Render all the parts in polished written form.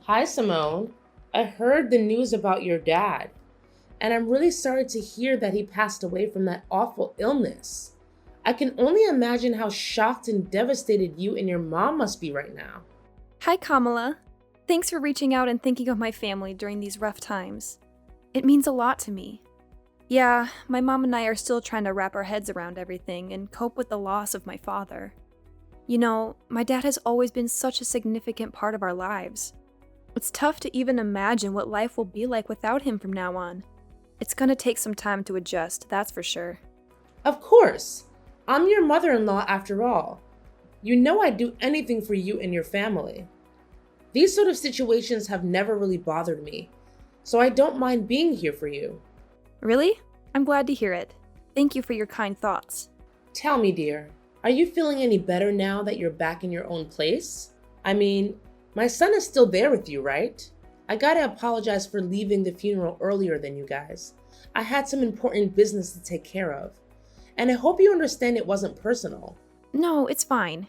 Hi, Simone. I heard the news about your dad, and I'm really sorry to hear that he passed away from that awful illness. I can only imagine how shocked and devastated you and your mom must be right now. Hi, Kamala. Thanks for reaching out and thinking of my family during these rough times. It means a lot to me. Yeah, my mom and I are still trying to wrap our heads around everything and cope with the loss of my father. You know, my dad has always been such a significant part of our lives. It's tough to even imagine what life will be like without him from now on. It's gonna take some time to adjust, that's for sure. Of course, I'm your mother in law after all. You know I'd do anything for you and your family. These sort of situations have never really bothered me, so I don't mind being here for you. Really? I'm glad to hear it. Thank you for your kind thoughts. Tell me, dear, are you feeling any better now that you're back in your own place? I mean, my son is still there with you, right? I gotta apologize for leaving the funeral earlier than you guys. I had some important business to take care of. And I hope you understand it wasn't personal. No, it's fine.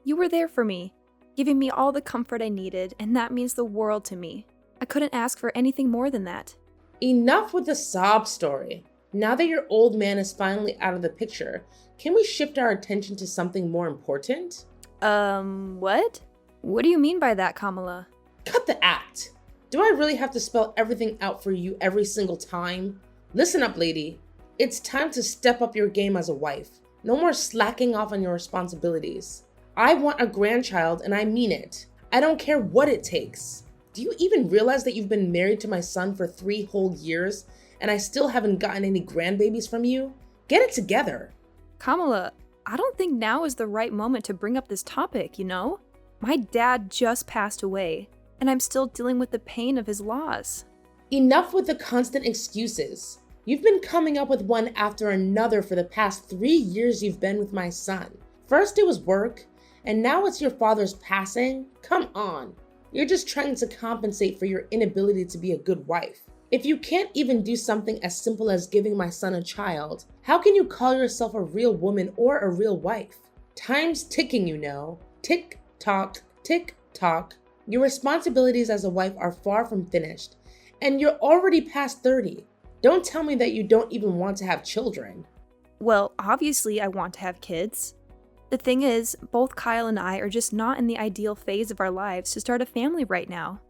You were there for me, giving me all the comfort I needed, and that means the world to me. I couldn't ask for anything more than that. Enough with the sob story. Now that your old man is finally out of the picture, can we shift our attention to something more important? What? What do you mean by that, Kamala? Cut the act. Do I really have to spell everything out for you every single time? Listen up, lady. It's time to step up your game as a wife. No more slacking off on your responsibilities. I want a grandchild and I mean it. I don't care what it takes. Do you even realize that you've been married to my son for 3 whole years and I still haven't gotten any grandbabies from you? Get it together. Kamala, I don't think now is the right moment to bring up this topic, you know? My dad just passed away, and I'm still dealing with the pain of his loss. Enough with the constant excuses. You've been coming up with one after another for the past 3 years you've been with my son. First it was work, and now it's your father's passing? Come on. You're just trying to compensate for your inability to be a good wife. If you can't even do something as simple as giving my son a child, how can you call yourself a real woman or a real wife? Time's ticking, you know. Tick tock, tick tock. Your responsibilities as a wife are far from finished, and you're already past 30. Don't tell me that you don't even want to have children. Well, obviously, I want to have kids. The thing is, both Kyle and I are just not in the ideal phase of our lives to start a family right now.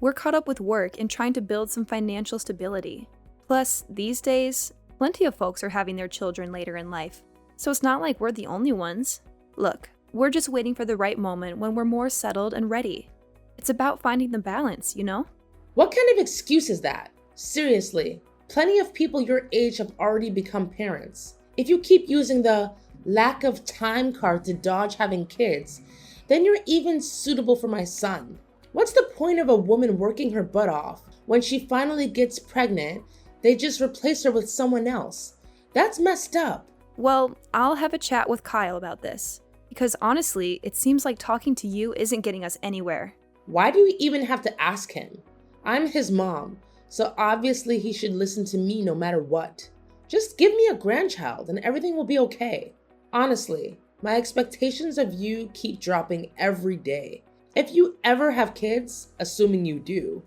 We're caught up with work and trying to build some financial stability. Plus, these days, plenty of folks are having their children later in life, so it's not like we're the only ones. Look, we're just waiting for the right moment when we're more settled and ready. It's about finding the balance, you know? What kind of excuse is that? Seriously, plenty of people your age have already become parents. If you keep using the lack of time card to dodge having kids, then you're even suitable for my son. What's the point of a woman working her butt off? When she finally gets pregnant, they just replace her with someone else. That's messed up. Well, I'll have a chat with Kyle about this. Because honestly, it seems like talking to you isn't getting us anywhere. Why do you even have to ask him? I'm his mom, so obviously he should listen to me no matter what. Just give me a grandchild and everything will be okay. Honestly, my expectations of you keep dropping every day. If you ever have kids, assuming you do,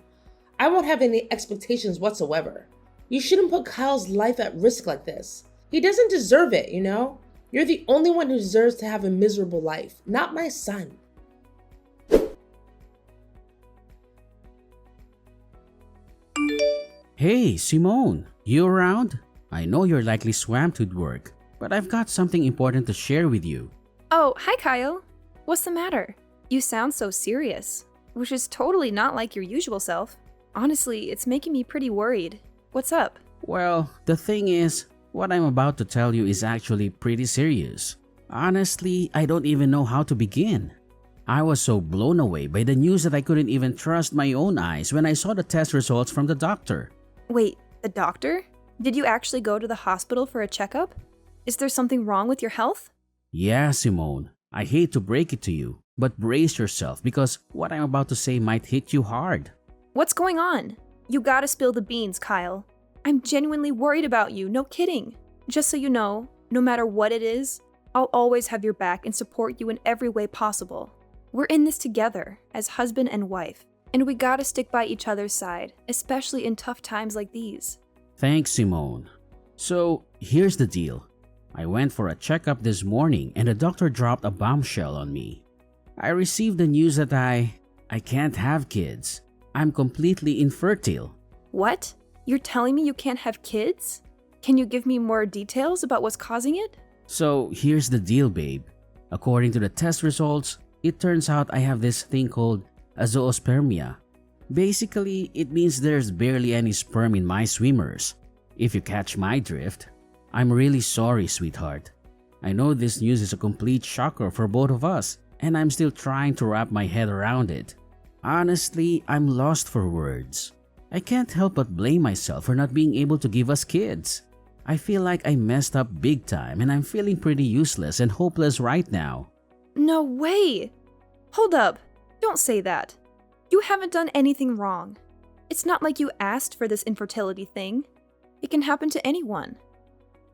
I won't have any expectations whatsoever. You shouldn't put Kyle's life at risk like this. He doesn't deserve it, you know? You're the only one who deserves to have a miserable life, not my son. Hey, Simone, you around? I know you're likely swamped with work, but I've got something important to share with you. Oh, hi Kyle. What's the matter? You sound so serious, which is totally not like your usual self. Honestly, it's making me pretty worried. What's up? Well, the thing is, what I'm about to tell you is actually pretty serious. Honestly, I don't even know how to begin. I was so blown away by the news that I couldn't even trust my own eyes when I saw the test results from the doctor. Wait, the doctor? Did you actually go to the hospital for a checkup? Is there something wrong with your health? Yeah, Simone, I hate to break it to you, but brace yourself because what I'm about to say might hit you hard. What's going on? You gotta spill the beans, Kyle. I'm genuinely worried about you, no kidding. Just so you know, no matter what it is, I'll always have your back and support you in every way possible. We're in this together, as husband and wife. And we gotta stick by each other's side, especially in tough times like these. Thanks, Simone. So, here's the deal. I went for a checkup this morning and the doctor dropped a bombshell on me. I received the news that I can't have kids. I'm completely infertile. What? You're telling me you can't have kids? Can you give me more details about what's causing it? So, here's the deal, babe. According to the test results, it turns out I have this thing called a zoospermia. Basically, it means there's barely any sperm in my swimmers. If you catch my drift. I'm really sorry, sweetheart. I know this news is a complete shocker for both of us, and I'm still trying to wrap my head around it. Honestly, I'm lost for words. I can't help but blame myself for not being able to give us kids. I feel like I messed up big time and I'm feeling pretty useless and hopeless right now. No way! Hold up. Don't say that. You haven't done anything wrong. It's not like you asked for this infertility thing. It can happen to anyone.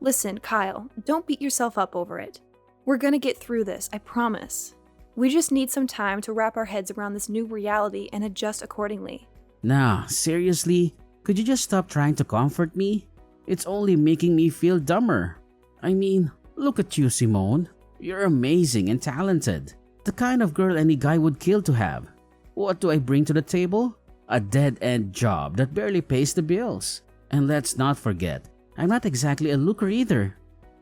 Listen, Kyle, don't beat yourself up over it. We're gonna get through this, I promise. We just need some time to wrap our heads around this new reality and adjust accordingly. Nah, seriously? Could you just stop trying to comfort me? It's only making me feel dumber. I mean, look at you, Simone. You're amazing and talented. The kind of girl any guy would kill to have. What do I bring to the table? A dead-end job that barely pays the bills. And let's not forget, I'm not exactly a looker either.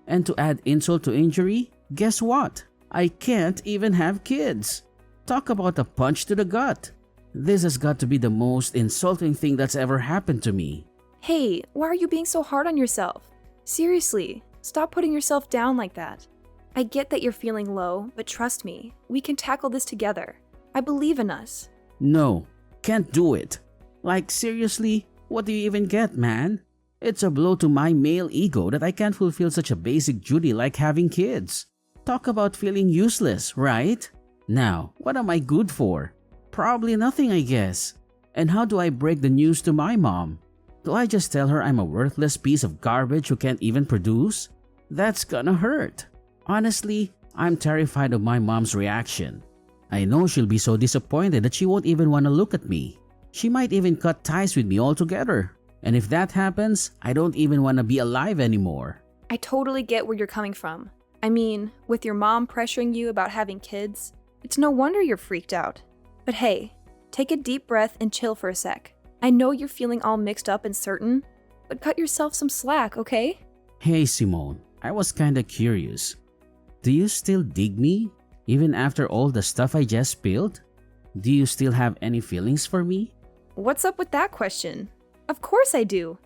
And to add insult to injury, guess what? I can't even have kids. Talk about a punch to the gut. This has got to be the most insulting thing that's ever happened to me. Hey, why are you being so hard on yourself? Seriously, stop putting yourself down like that. I get that you're feeling low, but trust me, we can tackle this together. I believe in us. No, can't do it. Like seriously, what do you even get, man? It's a blow to my male ego that I can't fulfill such a basic duty like having kids. Talk about feeling useless, right? Now, what am I good for? Probably nothing, I guess. And how do I break the news to my mom? Do I just tell her I'm a worthless piece of garbage who can't even produce? That's gonna hurt. Honestly, I'm terrified of my mom's reaction. I know she'll be so disappointed that she won't even want to look at me. She might even cut ties with me altogether. And if that happens, I don't even want to be alive anymore. I totally get where you're coming from. I mean, with your mom pressuring you about having kids, it's no wonder you're freaked out. But hey, take a deep breath and chill for a sec. I know you're feeling all mixed up and certain, but cut yourself some slack, okay? Hey Simone, I was kinda curious. Do you still dig me? Even after all the stuff I just spilled? Do you still have any feelings for me? What's up with that question? Of course I do.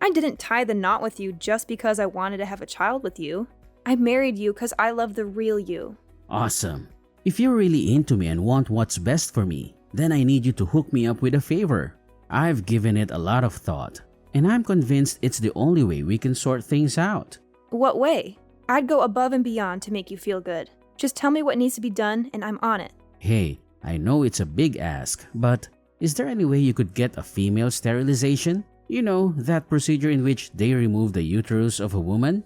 I didn't tie the knot with you just because I wanted to have a child with you. I married you because I love the real you. Awesome. If you're really into me and want what's best for me, then I need you to hook me up with a favor. I've given it a lot of thought, and I'm convinced it's the only way we can sort things out. What way? I'd go above and beyond to make you feel good. Just tell me what needs to be done and I'm on it. Hey, I know it's a big ask, but is there any way you could get a female sterilization? You know, that procedure in which they remove the uterus of a woman?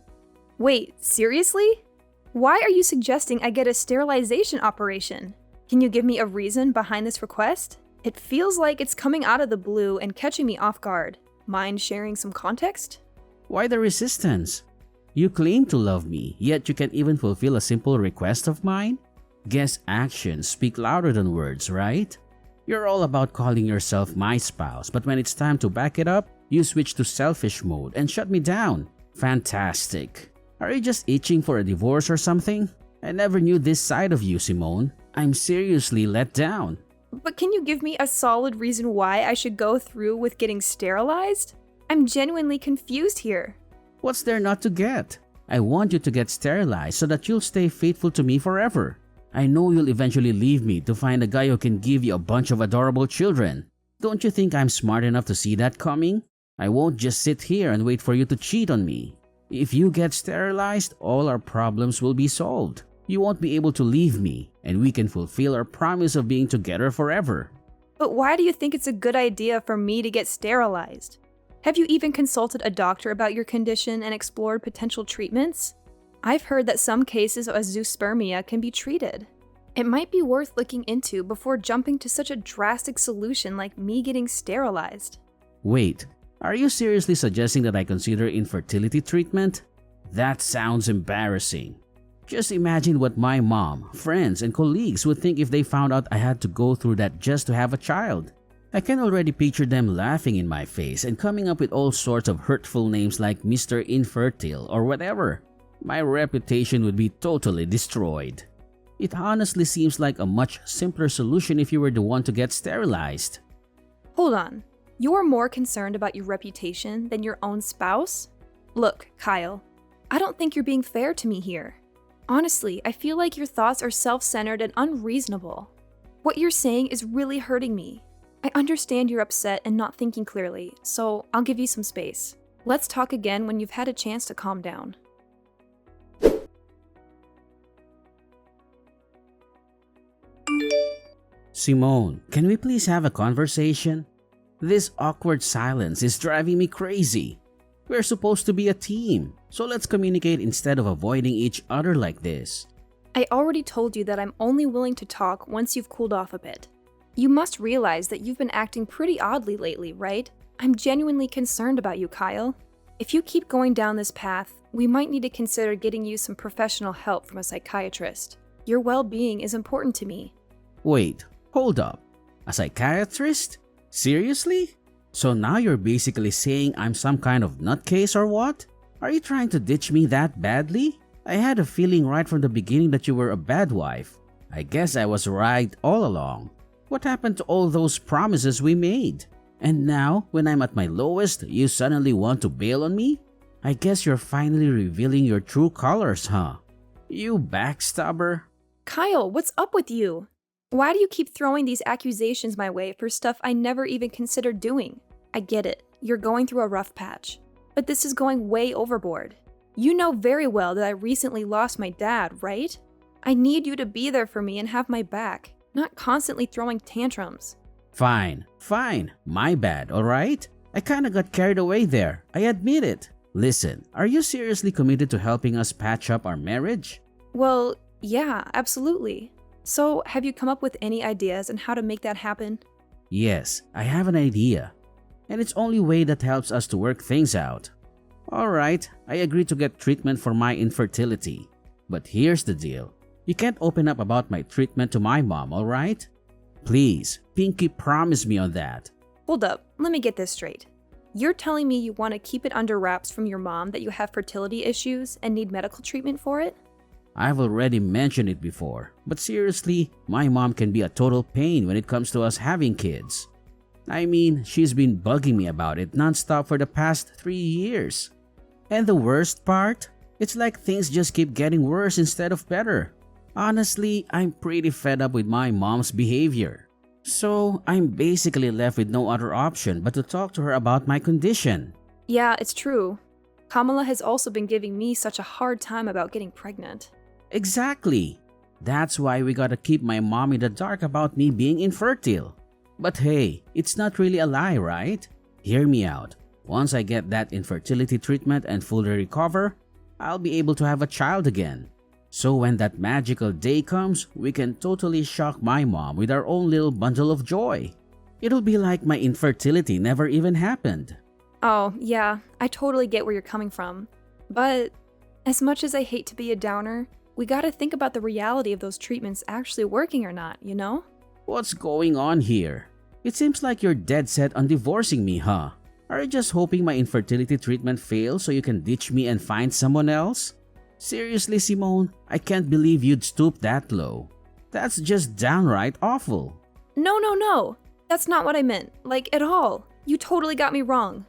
Wait, seriously? Why are you suggesting I get a sterilization operation? Can you give me a reason behind this request? It feels like it's coming out of the blue and catching me off guard. Mind sharing some context? Why the resistance? You claim to love me, yet you can't even fulfill a simple request of mine? Guess actions speak louder than words, right? You're all about calling yourself my spouse, but when it's time to back it up, you switch to selfish mode and shut me down. Fantastic. Are you just itching for a divorce or something? I never knew this side of you, Simone. I'm seriously let down. But can you give me a solid reason why I should go through with getting sterilized? I'm genuinely confused here. What's there not to get? I want you to get sterilized so that you'll stay faithful to me forever. I know you'll eventually leave me to find a guy who can give you a bunch of adorable children. Don't you think I'm smart enough to see that coming? I won't just sit here and wait for you to cheat on me. If you get sterilized, all our problems will be solved. You won't be able to leave me, and we can fulfill our promise of being together forever. But why do you think it's a good idea for me to get sterilized? Have you even consulted a doctor about your condition and explored potential treatments? I've heard that some cases of zoospermia can be treated. It might be worth looking into before jumping to such a drastic solution like me getting sterilized. Wait, are you seriously suggesting that I consider infertility treatment? That sounds embarrassing. Just imagine what my mom, friends, and colleagues would think if they found out I had to go through that just to have a child. I can already picture them laughing in my face and coming up with all sorts of hurtful names like Mr. Infertile or whatever. My reputation would be totally destroyed. It honestly seems like a much simpler solution if you were the one to get sterilized. Hold on. You're more concerned about your reputation than your own spouse? Look, Kyle, I don't think you're being fair to me here. Honestly, I feel like your thoughts are self-centered and unreasonable. What you're saying is really hurting me. I understand you're upset and not thinking clearly, so I'll give you some space. Let's talk again when you've had a chance to calm down. Simone, can we please have a conversation? This awkward silence is driving me crazy. We're supposed to be a team, so let's communicate instead of avoiding each other like this. I already told you that I'm only willing to talk once you've cooled off a bit. You must realize that you've been acting pretty oddly lately, right? I'm genuinely concerned about you, Kyle. If you keep going down this path, we might need to consider getting you some professional help from a psychiatrist. Your well-being is important to me. Wait, hold up. A psychiatrist? Seriously? So now you're basically saying I'm some kind of nutcase or what? Are you trying to ditch me that badly? I had a feeling right from the beginning that you were a bad wife. I guess I was right all along. What happened to all those promises we made? And now, when I'm at my lowest, you suddenly want to bail on me? I guess you're finally revealing your true colors, huh? You backstabber. Kyle, what's up with you? Why do you keep throwing these accusations my way for stuff I never even considered doing? I get it, you're going through a rough patch. But this is going way overboard. You know very well that I recently lost my dad, right? I need you to be there for me and have my back, not constantly throwing tantrums. Fine. My bad, alright? I kinda got carried away there. I admit it. Listen, are you seriously committed to helping us patch up our marriage? Well, yeah, absolutely. So, have you come up with any ideas on how to make that happen? Yes, I have an idea. And it's only way that helps us to work things out. Alright, I agree to get treatment for my infertility. But here's the deal. You can't open up about my treatment to my mom, alright? Please, Pinky, promise me on that. Hold up, let me get this straight. You're telling me you want to keep it under wraps from your mom that you have fertility issues and need medical treatment for it? I've already mentioned it before, but seriously, my mom can be a total pain when it comes to us having kids. I mean, she's been bugging me about it nonstop for the past 3 years. And the worst part? It's like things just keep getting worse instead of better. Honestly, I'm pretty fed up with my mom's behavior. So, I'm basically left with no other option but to talk to her about my condition. Yeah, it's true. Kamala has also been giving me such a hard time about getting pregnant. Exactly. That's why we gotta keep my mom in the dark about me being infertile. But hey, it's not really a lie, right? Hear me out. Once I get that infertility treatment and fully recover, I'll be able to have a child again. So when that magical day comes, we can totally shock my mom with our own little bundle of joy. It'll be like my infertility never even happened. Oh, yeah, I totally get where you're coming from. But as much as I hate to be a downer, we gotta think about the reality of those treatments actually working or not, you know? What's going on here? It seems like you're dead set on divorcing me, huh? Are you just hoping my infertility treatment fails so you can ditch me and find someone else? Seriously, Simone, I can't believe you'd stoop that low. That's just downright awful. No. That's not what I meant, like at all. You totally got me wrong.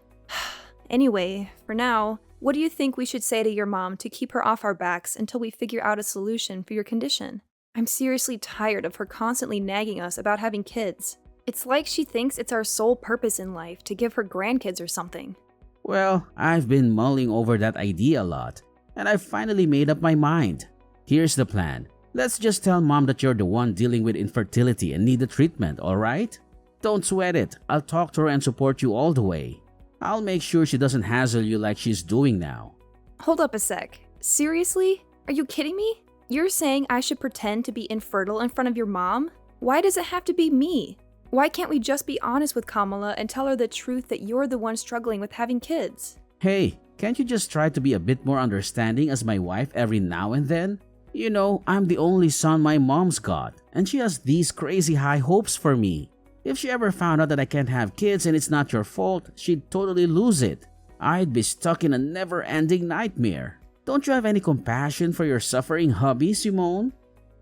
Anyway, for now, what do you think we should say to your mom to keep her off our backs until we figure out a solution for your condition? I'm seriously tired of her constantly nagging us about having kids. It's like she thinks it's our sole purpose in life to give her grandkids or something. Well, I've been mulling over that idea a lot, and I've finally made up my mind. Here's the plan. Let's just tell mom that you're the one dealing with infertility and need the treatment, alright? Don't sweat it. I'll talk to her and support you all the way. I'll make sure she doesn't hassle you like she's doing now. Hold up a sec. Seriously? Are you kidding me? You're saying I should pretend to be infertile in front of your mom? Why does it have to be me? Why can't we just be honest with Kamala and tell her the truth that you're the one struggling with having kids? Hey, can't you just try to be a bit more understanding as my wife every now and then? You know, I'm the only son my mom's got, and she has these crazy high hopes for me. If she ever found out that I can't have kids and it's not your fault, she'd totally lose it. I'd be stuck in a never-ending nightmare. Don't you have any compassion for your suffering hubby, Simone?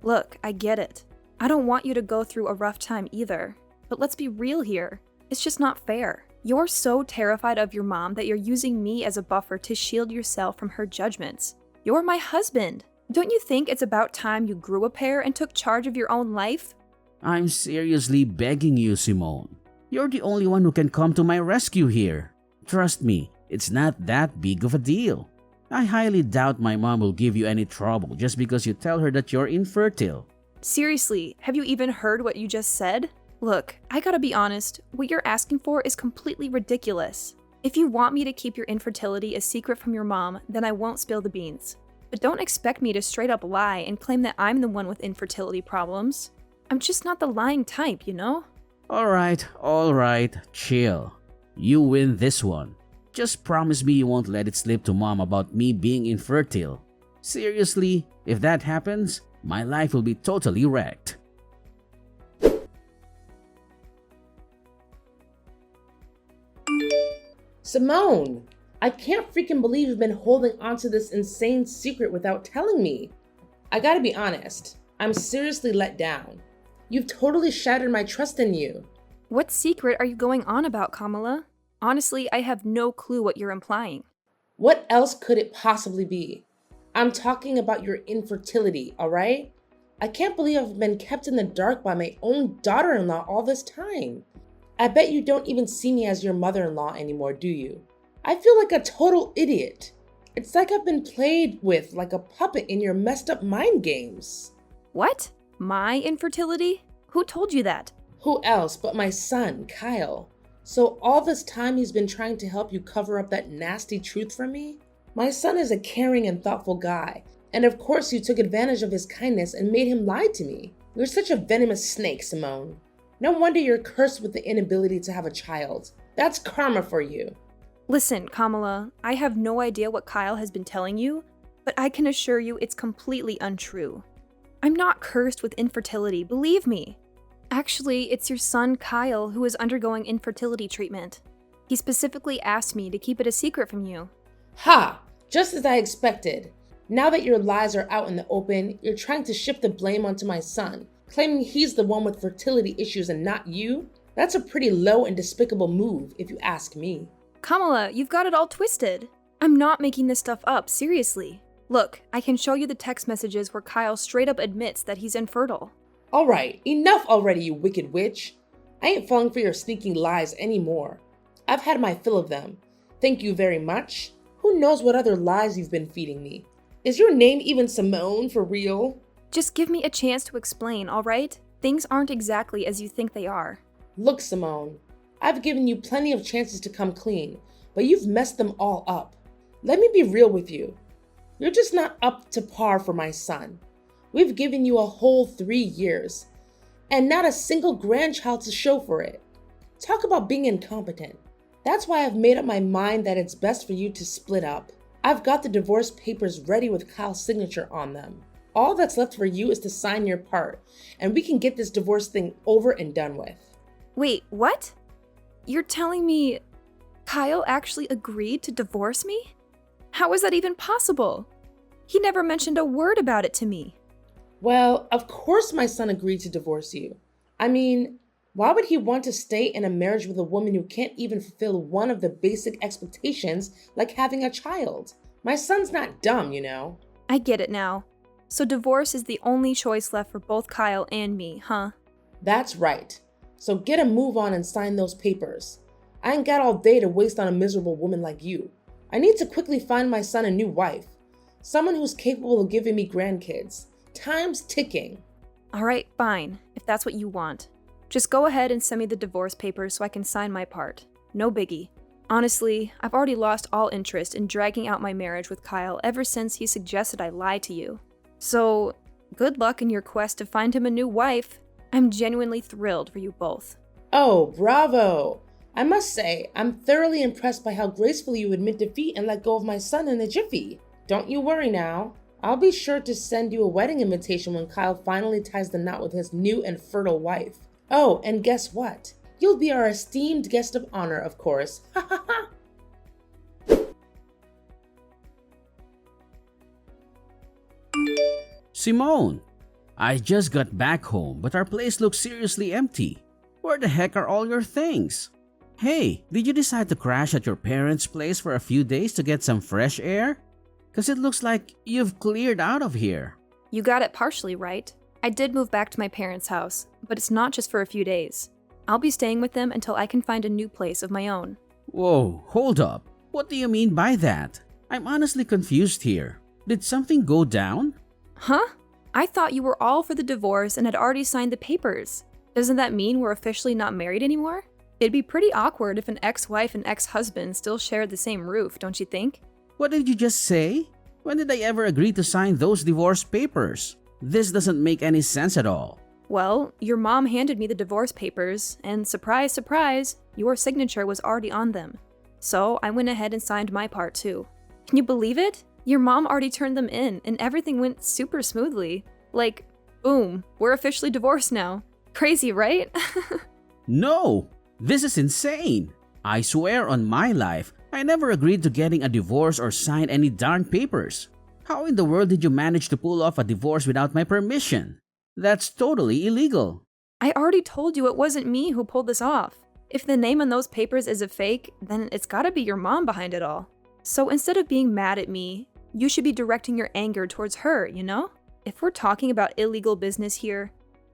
Look, I get it. I don't want you to go through a rough time either. But let's be real here. It's just not fair. You're so terrified of your mom that you're using me as a buffer to shield yourself from her judgments. You're my husband. Don't you think it's about time you grew a pair and took charge of your own life? I'm seriously begging you, Simone. You're the only one who can come to my rescue here. Trust me, it's not that big of a deal. I highly doubt my mom will give you any trouble just because you tell her that you're infertile. Seriously, have you even heard what you just said? Look, I gotta be honest, what you're asking for is completely ridiculous. If you want me to keep your infertility a secret from your mom, then I won't spill the beans. But don't expect me to straight up lie and claim that I'm the one with infertility problems. I'm just not the lying type, you know? Alright, chill. You win this one. Just promise me you won't let it slip to mom about me being infertile. Seriously, if that happens, my life will be totally wrecked. Simone, I can't freaking believe you've been holding onto this insane secret without telling me. I gotta be honest, I'm seriously let down. You've totally shattered my trust in you. What secret are you going on about, Kamala? Honestly, I have no clue what you're implying. What else could it possibly be? I'm talking about your infertility, alright? I can't believe I've been kept in the dark by my own daughter-in-law all this time. I bet you don't even see me as your mother-in-law anymore, do you? I feel like a total idiot. It's like I've been played with like a puppet in your messed up mind games. What? My infertility? Who told you that? Who else but my son, Kyle? So all this time he's been trying to help you cover up that nasty truth from me? My son is a caring and thoughtful guy, and of course you took advantage of his kindness and made him lie to me. You're such a venomous snake, Simone. No wonder you're cursed with the inability to have a child. That's karma for you. Listen, Kamala, I have no idea what Kyle has been telling you, but I can assure you it's completely untrue. I'm not cursed with infertility, believe me. Actually, it's your son, Kyle, who is undergoing infertility treatment. He specifically asked me to keep it a secret from you. Ha! Just as I expected. Now that your lies are out in the open, you're trying to shift the blame onto my son, claiming he's the one with fertility issues and not you? That's a pretty low and despicable move, if you ask me. Kamala, you've got it all twisted. I'm not making this stuff up, seriously. Look, I can show you the text messages where Kyle straight up admits that he's infertile. Alright, enough already, you wicked witch. I ain't falling for your sneaking lies anymore. I've had my fill of them. Thank you very much. Who knows what other lies you've been feeding me? Is your name even Simone for real? Just give me a chance to explain, alright? Things aren't exactly as you think they are. Look, Simone, I've given you plenty of chances to come clean, but you've messed them all up. Let me be real with you. You're just not up to par for my son. We've given you a whole 3 years, and not a single grandchild to show for it. Talk about being incompetent. That's why I've made up my mind that it's best for you to split up. I've got the divorce papers ready with Kyle's signature on them. All that's left for you is to sign your part, and we can get this divorce thing over and done with. Wait, what? You're telling me Kyle actually agreed to divorce me? How is that even possible? He never mentioned a word about it to me. Well, of course my son agreed to divorce you. I mean, why would he want to stay in a marriage with a woman who can't even fulfill one of the basic expectations like having a child? My son's not dumb, you know. I get it now. So divorce is the only choice left for both Kyle and me, huh? That's right. So get a move on and sign those papers. I ain't got all day to waste on a miserable woman like you. I need to quickly find my son a new wife. Someone who's capable of giving me grandkids. Time's ticking. Alright, fine, if that's what you want. Just go ahead and send me the divorce papers so I can sign my part. No biggie. Honestly, I've already lost all interest in dragging out my marriage with Kyle ever since he suggested I lie to you. So, good luck in your quest to find him a new wife. I'm genuinely thrilled for you both. Oh, bravo! I must say, I'm thoroughly impressed by how gracefully you admit defeat and let go of my son in a jiffy. Don't you worry now. I'll be sure to send you a wedding invitation when Kyle finally ties the knot with his new and fertile wife. Oh, and guess what? You'll be our esteemed guest of honor, of course. Ha ha ha! Simone, I just got back home, but our place looks seriously empty. Where the heck are all your things? Hey, did you decide to crash at your parents' place for a few days to get some fresh air? Cause it looks like you've cleared out of here. You got it partially right. I did move back to my parents' house, but it's not just for a few days. I'll be staying with them until I can find a new place of my own. Whoa, hold up. What do you mean by that? I'm honestly confused here. Did something go down? Huh? I thought you were all for the divorce and had already signed the papers. Doesn't that mean we're officially not married anymore? It'd be pretty awkward if an ex-wife and ex-husband still shared the same roof, don't you think? What did you just say? When did I ever agree to sign those divorce papers? This doesn't make any sense at all. Well, your mom handed me the divorce papers, and surprise, surprise, your signature was already on them. So I went ahead and signed my part too. Can you believe it? Your mom already turned them in, and everything went super smoothly. Like, boom, we're officially divorced now. Crazy, right? No! This is insane! I swear on my life, I never agreed to getting a divorce or sign any darn papers. How in the world did you manage to pull off a divorce without my permission? That's totally illegal. I already told you it wasn't me who pulled this off. If the name on those papers is a fake, then it's gotta be your mom behind it all. So instead of being mad at me, you should be directing your anger towards her, you know? If we're talking about illegal business here,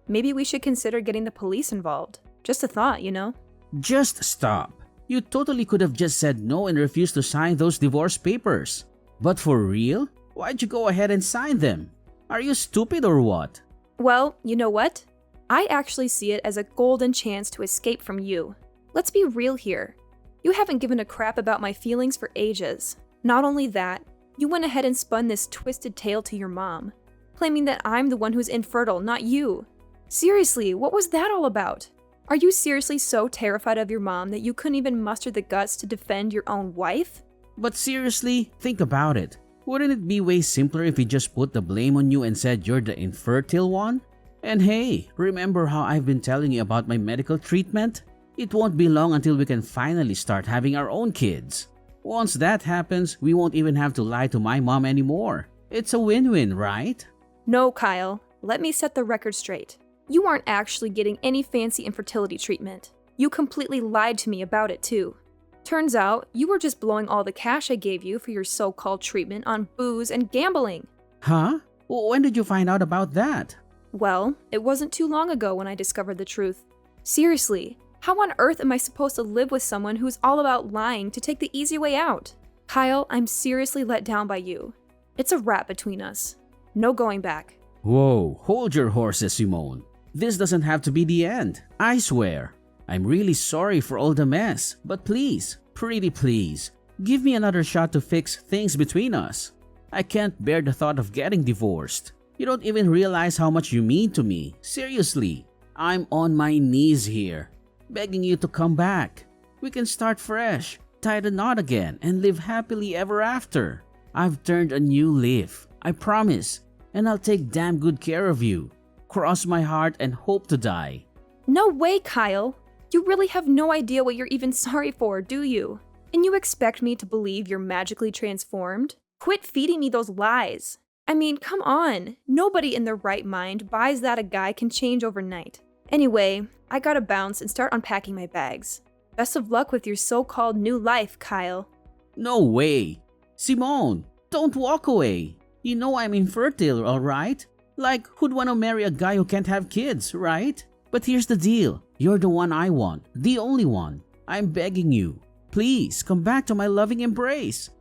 maybe we should consider getting the police involved. Just a thought, you know? Just stop. You totally could have just said no and refused to sign those divorce papers. But for real? Why'd you go ahead and sign them? Are you stupid or what? Well, you know what? I actually see it as a golden chance to escape from you. Let's be real here. You haven't given a crap about my feelings for ages. Not only that, you went ahead and spun this twisted tale to your mom, claiming that I'm the one who's infertile, not you. Seriously, what was that all about? Are you seriously so terrified of your mom that you couldn't even muster the guts to defend your own wife? But seriously, think about it. Wouldn't it be way simpler if we just put the blame on you and said you're the infertile one? And hey, remember how I've been telling you about my medical treatment? It won't be long until we can finally start having our own kids. Once that happens, we won't even have to lie to my mom anymore. It's a win-win, right? No, Kyle. Let me set the record straight. You aren't actually getting any fancy infertility treatment. You completely lied to me about it too. Turns out, you were just blowing all the cash I gave you for your so-called treatment on booze and gambling. Huh? When did you find out about that? Well, it wasn't too long ago when I discovered the truth. Seriously, how on earth am I supposed to live with someone who's all about lying to take the easy way out? Kyle, I'm seriously let down by you. It's a wrap between us. No going back. Whoa, hold your horses, Simone. This doesn't have to be the end, I swear. I'm really sorry for all the mess, but please, pretty please, give me another shot to fix things between us. I can't bear the thought of getting divorced. You don't even realize how much you mean to me. Seriously, I'm on my knees here, begging you to come back. We can start fresh, tie the knot again, and live happily ever after. I've turned a new leaf, I promise, and I'll take damn good care of you. Cross my heart and hope to die. No way, Kyle. You really have no idea what you're even sorry for, do you? And you expect me to believe you're magically transformed? Quit feeding me those lies. I mean, come on. Nobody in their right mind buys that a guy can change overnight. Anyway, I gotta bounce and start unpacking my bags. Best of luck with your so-called new life, Kyle. No way. Simone, don't walk away. You know I'm infertile, alright? Like, who'd want to marry a guy who can't have kids, right? But here's the deal. You're the one I want. The only one. I'm begging you. Please, come back to my loving embrace.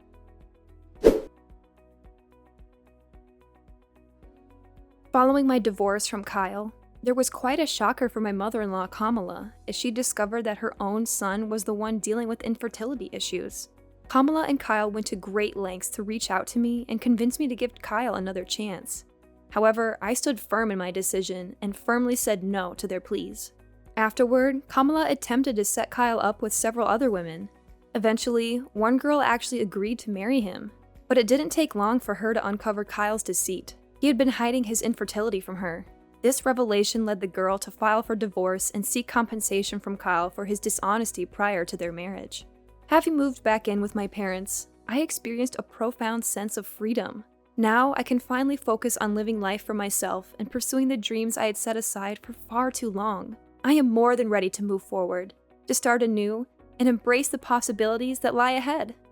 Following my divorce from Kyle, there was quite a shocker for my mother-in-law, Kamala, as she discovered that her own son was the one dealing with infertility issues. Kamala and Kyle went to great lengths to reach out to me and convince me to give Kyle another chance. However, I stood firm in my decision and firmly said no to their pleas. Afterward, Kamala attempted to set Kyle up with several other women. Eventually, one girl actually agreed to marry him, but it didn't take long for her to uncover Kyle's deceit. He had been hiding his infertility from her. This revelation led the girl to file for divorce and seek compensation from Kyle for his dishonesty prior to their marriage. Having moved back in with my parents, I experienced a profound sense of freedom. Now I can finally focus on living life for myself and pursuing the dreams I had set aside for far too long. I am more than ready to move forward, to start anew, and embrace the possibilities that lie ahead.